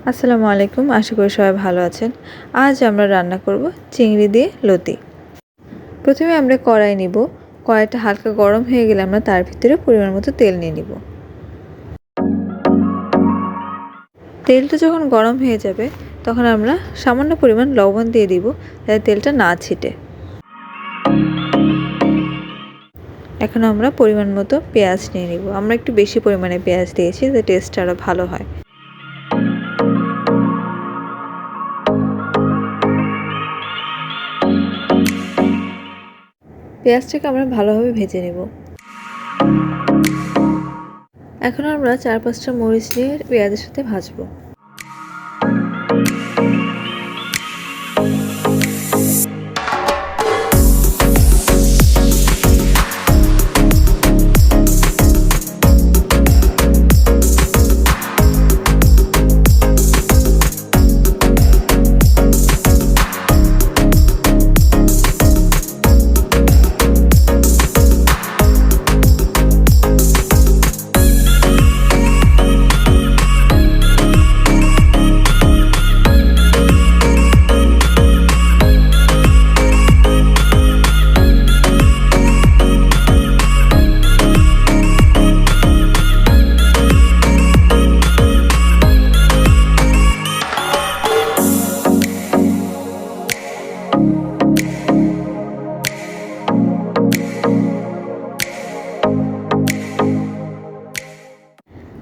আসসালামু আলাইকুম, আশা করি সবাই ভালো আছেন। আজ আমরা রান্না করব চিংড়ি দিয়ে লতি। প্রথমে আমরা কড়াই নিব। কড়াইটা হালকা গরম হয়ে গেলে আমরা তার ভিতরে পরিমাণ মতো তেল নিয়ে নিব। তেলটা যখন গরম হয়ে যাবে তখন আমরা সামান্য পরিমাণ লবণ দিয়ে দিব, যাতে তেলটা না ছিটে। এখন আমরা পরিমাণ মতো পেঁয়াজ নিয়ে নিব। আমরা একটু বেশি পরিমাণে পেঁয়াজ দিয়েছি, যাতে টেস্টটা আরও ভালো হয়। পেঁয়াজটাকে আমরা ভালোভাবে ভেজে নেব। এখন আমরা 4-5টা মরিচ নিয়ে পেঁয়াজের সাথে ভাজবো।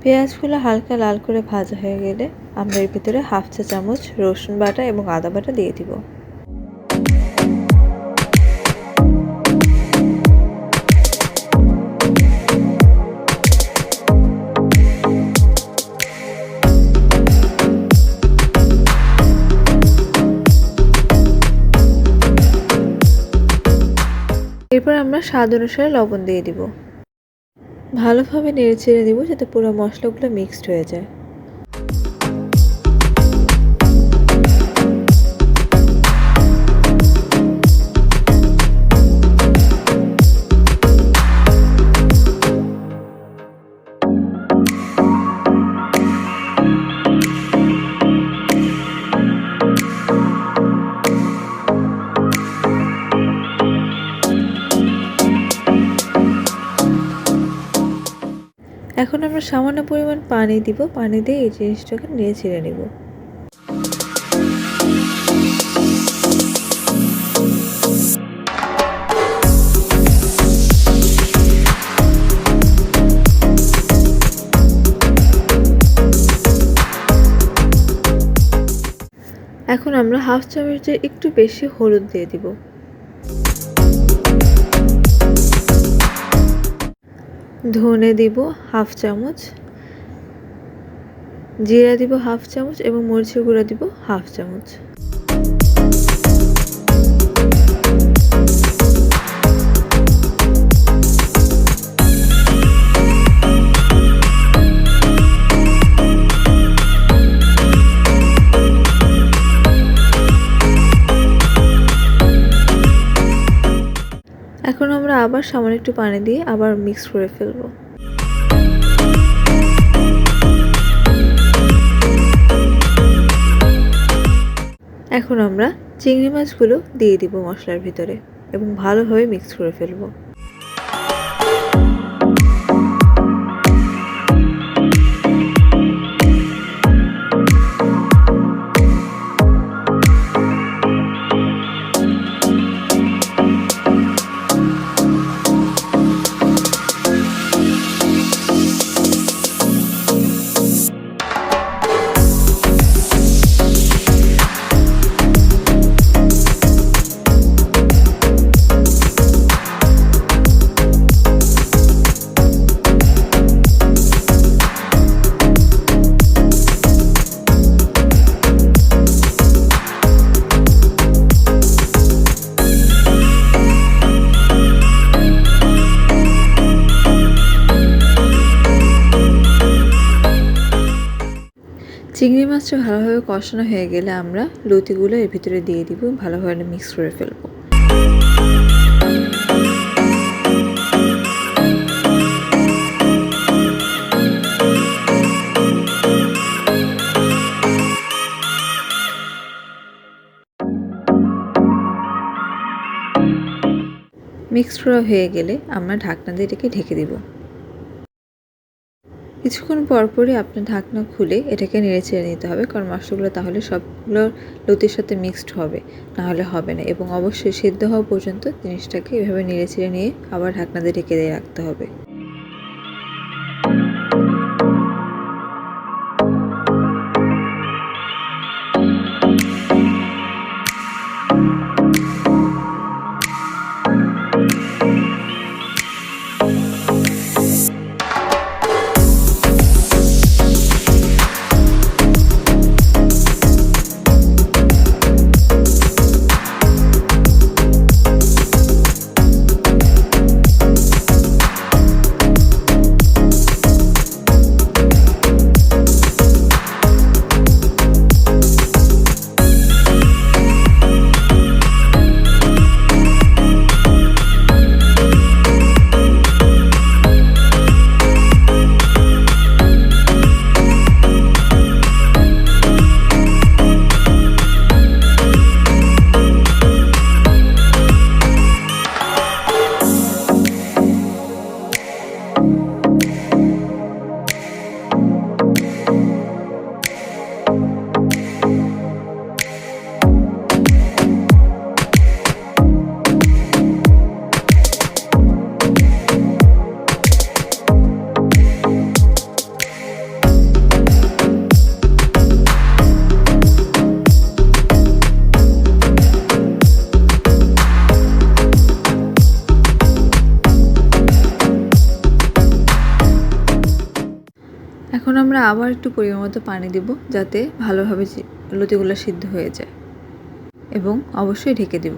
পেঁয়াজগুলো হালকা লাল করে ভাজা হয়ে গেলে আমরা এর ভিতরে 1/2 চা চামচ রসুন বাটা এবং আদা বাটা দিয়ে দিব। এরপর আমরা স্বাদ অনুসারে লবণ দিয়ে দিব। ভালোভাবে নেড়েচেড়ে দিব, যাতে পুরো মশলাগুলো মিক্সড হয়ে যায়। এখন আমরা সামান্য পরিমাণ পানি দিব। পানি দিয়ে এই জিনিসটাকে নেড়ে ছেড়ে নেব। এখন আমরা 1/2 চামচের একটু বেশি হলুদ দিয়ে দিব। ধনে দিব 1/2 চামচ, জিরা দিব 1/2 চামচ এবং মরিচের গুঁড়া দিব 1/2 চামচ। এখন আমরা আবার সামান্য একটু পানি দিয়ে আবার মিক্স করে ফেলব। এখন আমরা চিংড়ি মাছগুলো দিয়ে দিব মশলার ভিতরে এবং ভালোভাবে মিক্স করে ফেলব। চিংড়ি মাছটা ভালোভাবে কষানো হয়ে গেলে আমরা লতিগুলো এর ভিতরে দিয়ে দিব, ভালোভাবে মিক্স করে ফেলব। মিক্সড করা হয়ে গেলে আমরা ঢাকনা দিয়ে এটাকে ঢেকে দিব। কিছুক্ষণ পরপরই আপনার ঢাকনা খুলে এটাকে নেড়েচেড়ে নিতে হবে, কারণ মশলাগুলো তাহলে সবগুলো লতির সাথে মিক্সড হবে, নাহলে হবে না। এবং অবশ্যই সিদ্ধ হওয়া পর্যন্ত জিনিসটাকে এভাবে নেড়েচেড়ে নিয়ে আবার ঢাকনা দিয়ে ঢেকে দিয়ে রাখতে হবে। এখন আমরা আবার একটু পরিমাণ মতো পানি দেব, যাতে ভালোভাবে লতিগুলো সিদ্ধ হয়ে যায়, এবং অবশ্যই ঢেকে দেব।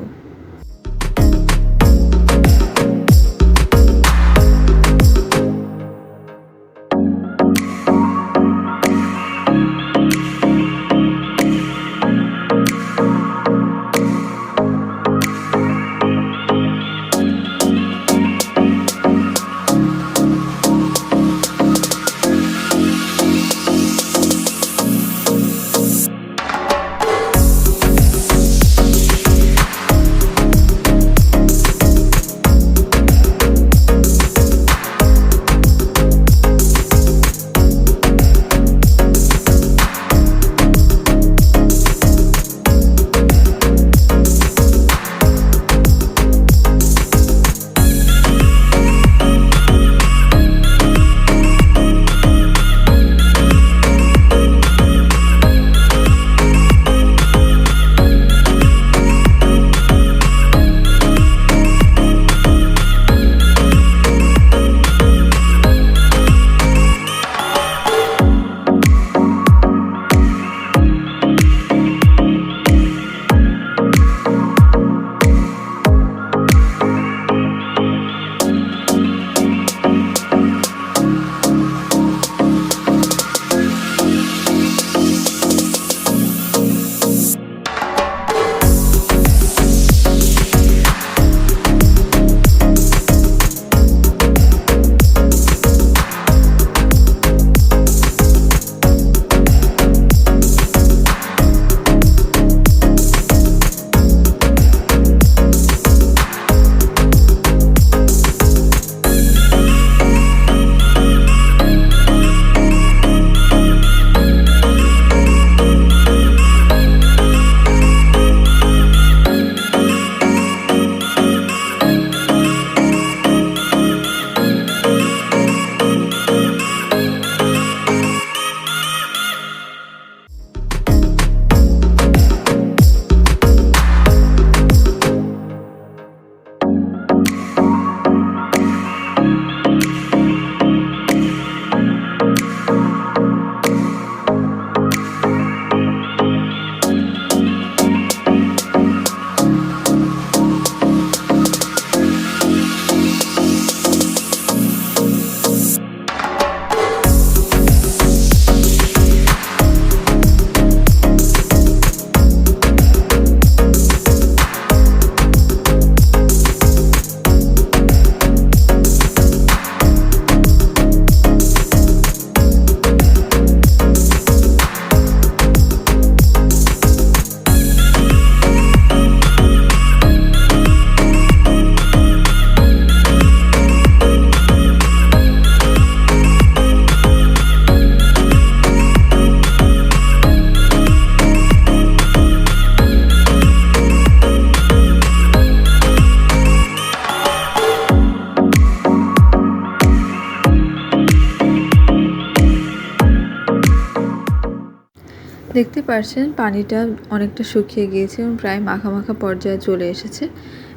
দেখতে পাচ্ছেন পানিটা অনেকটা শুকিয়ে গিয়েছে এবং প্রায় মাখা মাখা পর্যায়ে চলে এসেছে।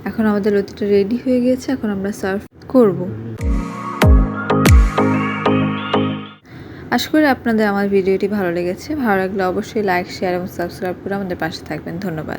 এখন আমাদের লতিটা রেডি হয়ে গিয়েছে, এখন আমরা সার্ভ করব। আশা করি আপনাদের আমার ভিডিওটি ভালো লেগেছে। ভালো লাগলে অবশ্যই লাইক, শেয়ার এবং সাবস্ক্রাইব করে আমাদের পাশে থাকবেন। ধন্যবাদ।